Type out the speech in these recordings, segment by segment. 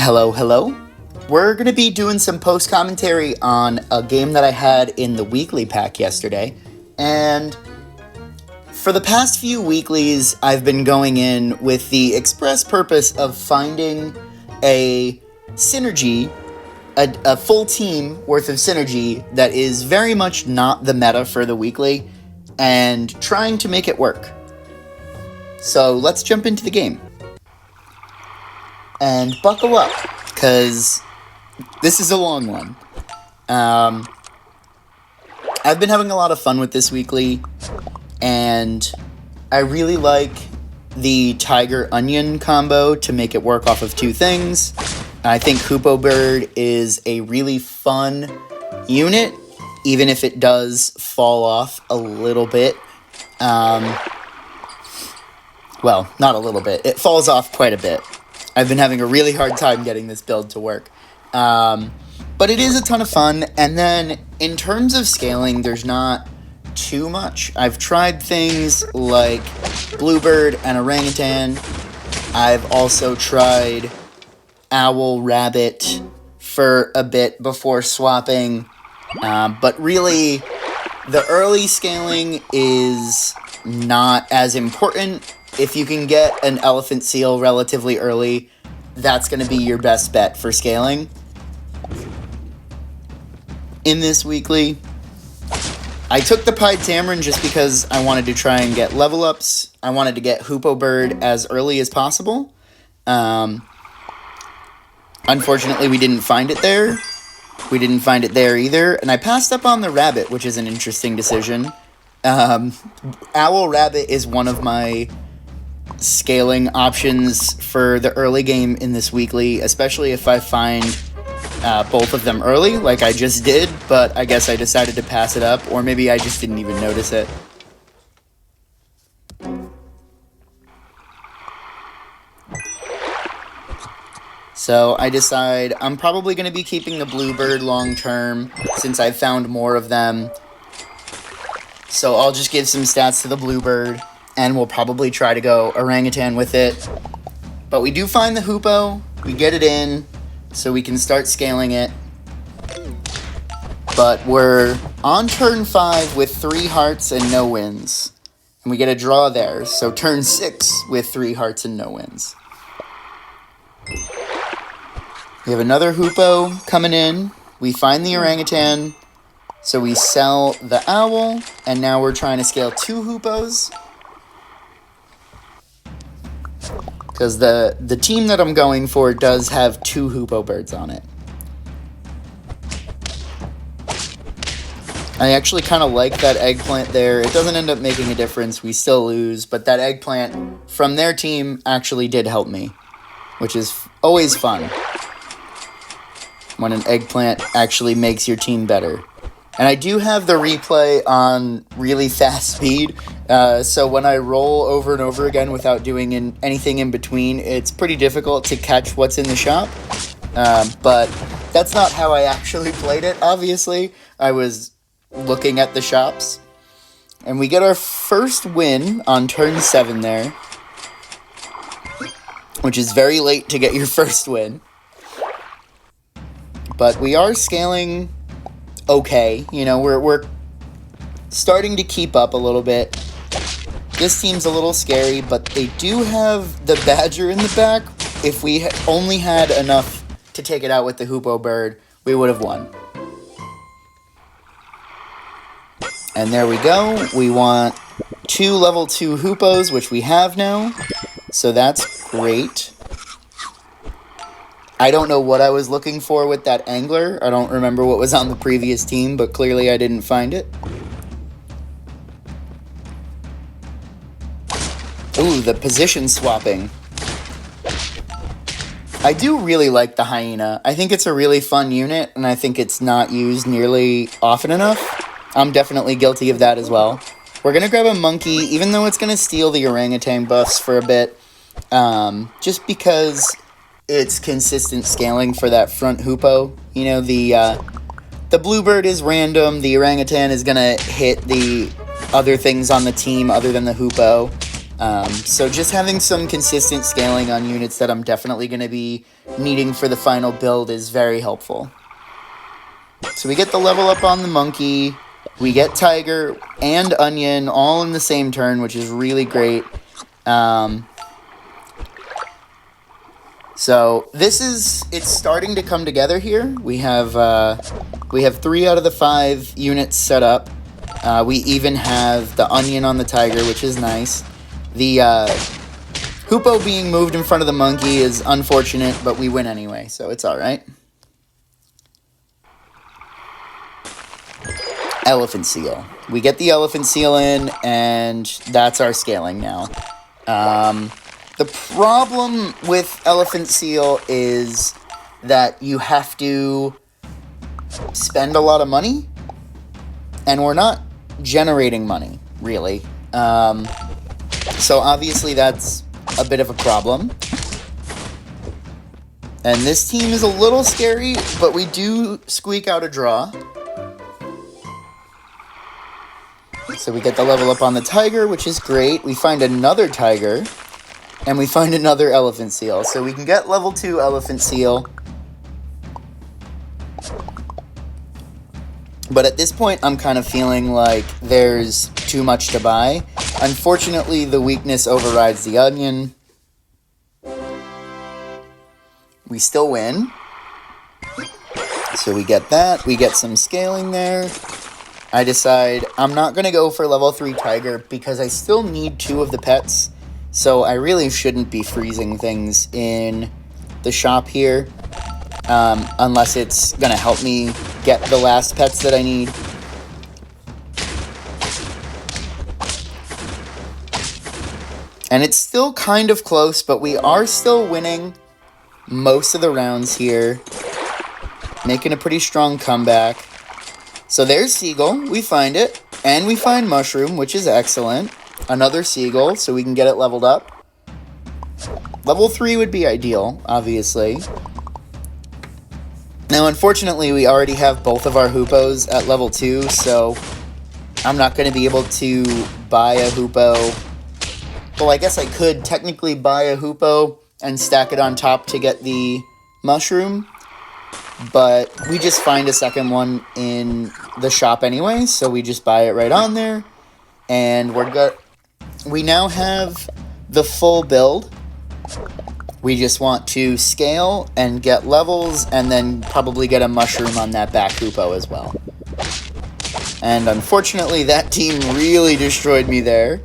Hello, hello. We're going to be doing some post-commentary on a game that I had in the weekly pack yesterday. And for the past few weeklies, I've been going in with the express purpose of finding a synergy, a full team worth of synergy that is very much not the meta for the weekly, and trying to make it work. So let's jump into the game. And buckle up, because this is a long one. I've been having a lot of fun with this weekly, and I really like the Tiger Onion combo to make it work off of two things. I think Hoopo Bird is a really fun unit, even if it does fall off a little bit. Well, not a little bit. It falls off quite a bit. I've been having a really hard time getting this build to work. But it is a ton of fun. And then in terms of scaling, there's not too much. I've tried things like Bluebird and Orangutan. I've also tried Owl Rabbit for a bit before swapping. But really, the early scaling is not as important. If you can get an Elephant Seal relatively early, that's going to be your best bet for scaling. In this weekly, I took the Pied Tamarin just because I wanted to try and get level ups. I wanted to get Hoopo Bird as early as possible. Unfortunately, we didn't find it there. We didn't find it there either. And I passed up on the Rabbit, which is an interesting decision. Owl Rabbit is one of my scaling options for the early game in this weekly, especially if I find both of them early, like I just did, but I guess I decided to pass it up, or maybe I just didn't even notice it. So I decide I'm probably going to be keeping the Bluebird long term, since I've found more of them. So I'll just give some stats to the Bluebird, and we'll probably try to go Orangutan with it. But we do find the Hoopo, we get it in, so we can start scaling it. But we're on turn 5 with 3 hearts and no wins. And we get a draw there, so turn 6 with 3 hearts and no wins. We have another Hoopo coming in, we find the Orangutan, so we sell the Owl, and now we're trying to scale 2 Hoopos. Because the team that I'm going for does have 2 Hoopo Birds on it. I actually kind of like that eggplant there. It doesn't end up making a difference. We still lose. But that eggplant from their team actually did help me. Which is always fun. When an eggplant actually makes your team better. And I do have the replay on really fast speed, so when I roll over and over again without doing anything in between, it's pretty difficult to catch what's in the shop. But that's not how I actually played it, obviously. I was looking at the shops. And we get our first win on turn 7 there, which is very late to get your first win. But we are scaling okay, you know, we're starting to keep up a little bit. This team's a little scary, but they do have the Badger in the back. If we only had enough to take it out with the Hoopo Bird, we would have won. And there we go. We want 2 level 2 Hoopos, which we have now, so that's great. I don't know what I was looking for with that angler. I don't remember what was on the previous team, but clearly I didn't find it. Ooh, the position swapping. I do really like the Hyena. I think it's a really fun unit, and I think it's not used nearly often enough. I'm definitely guilty of that as well. We're going to grab a Monkey, even though it's going to steal the Orangutan buffs for a bit. Just because it's consistent scaling for that front Hoopo. You know, the Bluebird is random, the Orangutan is gonna hit the other things on the team other than the Hoopo. So just having some consistent scaling on units that I'm definitely going to be needing for the final build is very helpful. So we get the level up on the monkey, we get tiger and onion all in the same turn, which is really great. So it's starting to come together here. We have 3 out of the 5 units set up. We even have the onion on the tiger, which is nice. The Hoopoe being moved in front of the monkey is unfortunate, but we win anyway, so it's alright. Elephant seal. We get the elephant seal in, and that's our scaling now. The problem with elephant seal is that you have to spend a lot of money, and we're not generating money, really. So obviously that's a bit of a problem. And this team is a little scary, but we do squeak out a draw. So we get the level up on the tiger, which is great. We find another tiger, and we find another elephant seal. So we can get level 2 elephant seal. But at this point, I'm kind of feeling like there's too much to buy. Unfortunately, the weakness overrides the onion. We still win. So we get that. We get some scaling there. I decide I'm not going to go for level 3 tiger because I still need 2 of the pets. So I really shouldn't be freezing things in the shop here. Unless it's going to help me get the last pets that I need. And it's still kind of close, but we are still winning most of the rounds here. Making a pretty strong comeback. So there's Seagull, we find it. And we find Mushroom, which is excellent. Another Seagull, so we can get it leveled up. Level 3 would be ideal, obviously. Now, unfortunately, we already have both of our Hoopoes at level 2, so I'm not going to be able to buy a Hoopoe. Well, I guess I could technically buy a Hoopoe and stack it on top to get the Mushroom, but we just find a second one in the shop anyway, so we just buy it right on there, and we're good. We now have the full build. We just want to scale and get levels, and then probably get a Mushroom on that back Hoopoe as well. And unfortunately, that team really destroyed me there.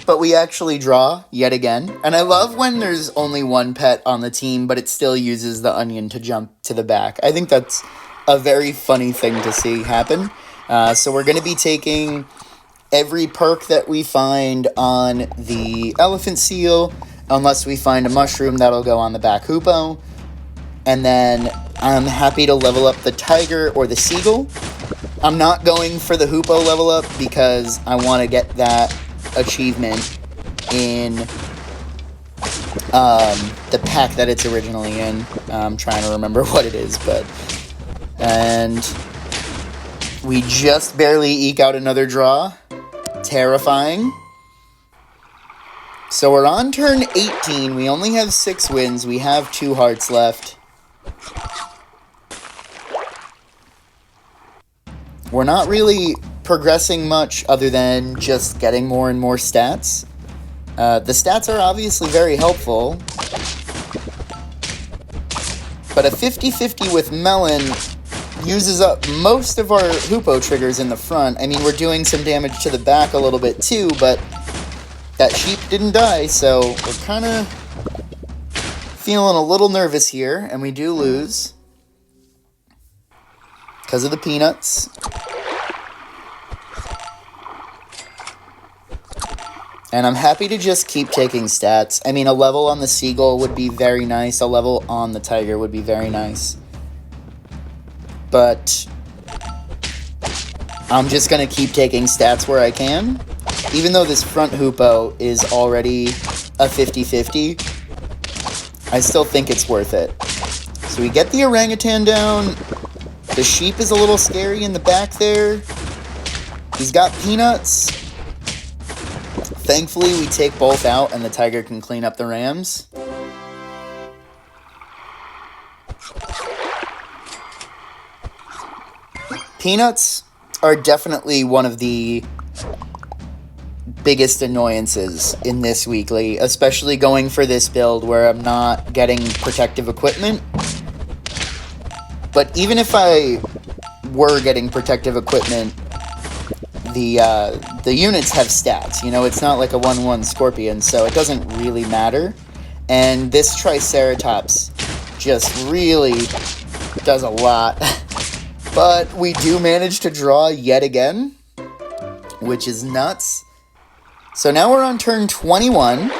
But we actually draw yet again. And I love when there's only one pet on the team, but it still uses the onion to jump to the back. I think that's a very funny thing to see happen. So we're going to be taking every perk that we find on the elephant seal, unless we find a Mushroom, that'll go on the back Hoopoe. And then I'm happy to level up the tiger or the seagull. I'm not going for the Hoopoe level up because I want to get that achievement in the pack that it's originally in. I'm trying to remember what it is, but... And we just barely eke out another draw. Terrifying. So we're on turn 18. We only have 6 wins. We have 2 hearts left. We're not really progressing much other than just getting more and more stats. The stats are obviously very helpful. But a 50-50 with Melon uses up most of our Hoopoe triggers in the front. I mean, we're doing some damage to the back a little bit too, but that sheep didn't die, so we're kind of feeling a little nervous here, and we do lose because of the peanuts. And I'm happy to just keep taking stats. I mean, a level on the seagull would be very nice. A level on the tiger would be very nice. But I'm just going to keep taking stats where I can. Even though this front Hoopoe is already a 50-50, I still think it's worth it. So we get the orangutan down. The sheep is a little scary in the back there. He's got peanuts. Thankfully, we take both out and the Tiger can clean up the Rams. Peanuts are definitely one of the biggest annoyances in this weekly, especially going for this build where I'm not getting protective equipment. But even if I were getting protective equipment, the units have stats. You know, it's not like a 1/1 Scorpion, so it doesn't really matter. And this Triceratops just really does a lot. But we do manage to draw yet again, which is nuts. So now we're on turn 21,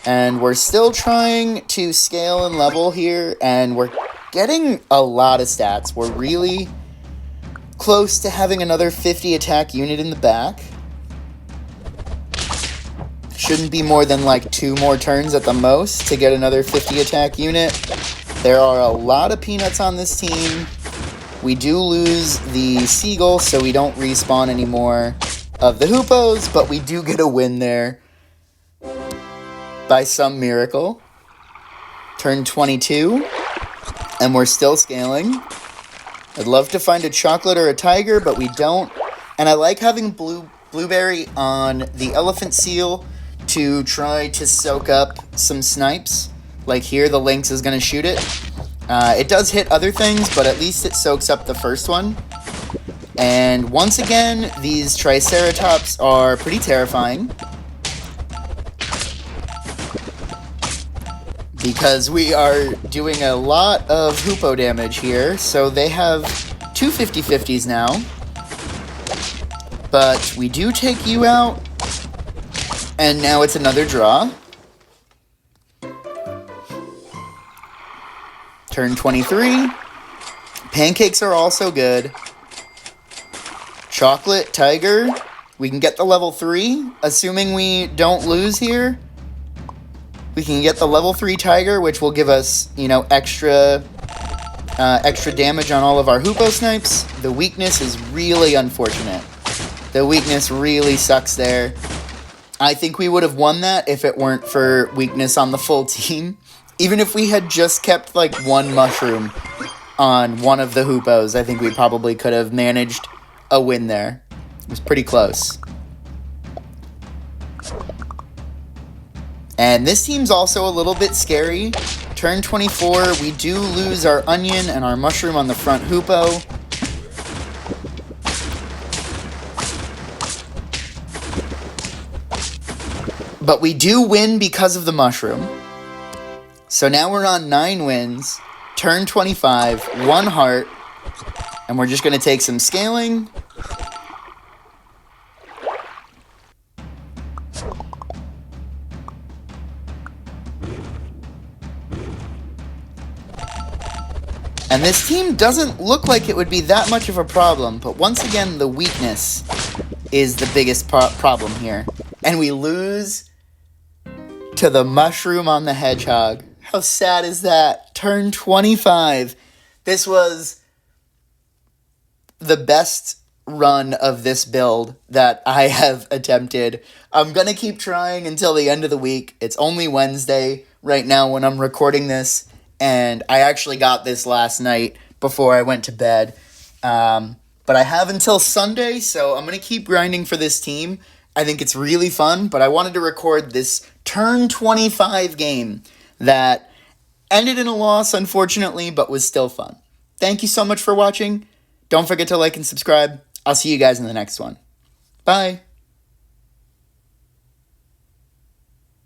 and we're still trying to scale and level here, and we're getting a lot of stats. We're really close to having another 50 attack unit in the back. Shouldn't be more than like 2 more turns at the most to get another 50 attack unit. There are a lot of peanuts on this team. We do lose the Seagull, so we don't respawn anymore of the Hoopos, but we do get a win there by some miracle. Turn 22, and we're still scaling. I'd love to find a chocolate or a tiger, but we don't. And I like having blueberry on the elephant seal to try to soak up some snipes. Like here, the lynx is going to shoot it. It does hit other things, but at least it soaks up the first one. And once again, these Triceratops are pretty terrifying, because we are doing a lot of Hoopo damage here. So they have 2 50/50s now. But we do take you out, and now it's another draw. Turn 23. Pancakes are also good. Chocolate, Tiger. We can get the level 3, assuming we don't lose here. We can get the level 3 Tiger, which will give us, you know, extra damage on all of our Hoopo snipes. The weakness is really unfortunate. The weakness really sucks there. I think we would have won that if it weren't for weakness on the full team. Even if we had just kept, like, 1 mushroom on one of the Hoopos, I think we probably could have managed a win there. It was pretty close. And this team's also a little bit scary. Turn 24, we do lose our onion and our mushroom on the front Hoopo. But we do win because of the mushroom. So now we're on 9 wins, turn 25, 1 heart, and we're just going to take some scaling. And this team doesn't look like it would be that much of a problem, but once again, the weakness is the biggest problem here. And we lose to the mushroom on the hedgehog. How sad is that? Turn 25. This was the best run of this build that I have attempted. I'm going to keep trying until the end of the week. It's only Wednesday right now when I'm recording this, and I actually got this last night before I went to bed. But I have until Sunday, so I'm going to keep grinding for this team. I think it's really fun, but I wanted to record this turn 25 game that ended in a loss, unfortunately, but was still fun. Thank you so much for watching. Don't forget to like and subscribe. I'll see you guys in the next one. Bye.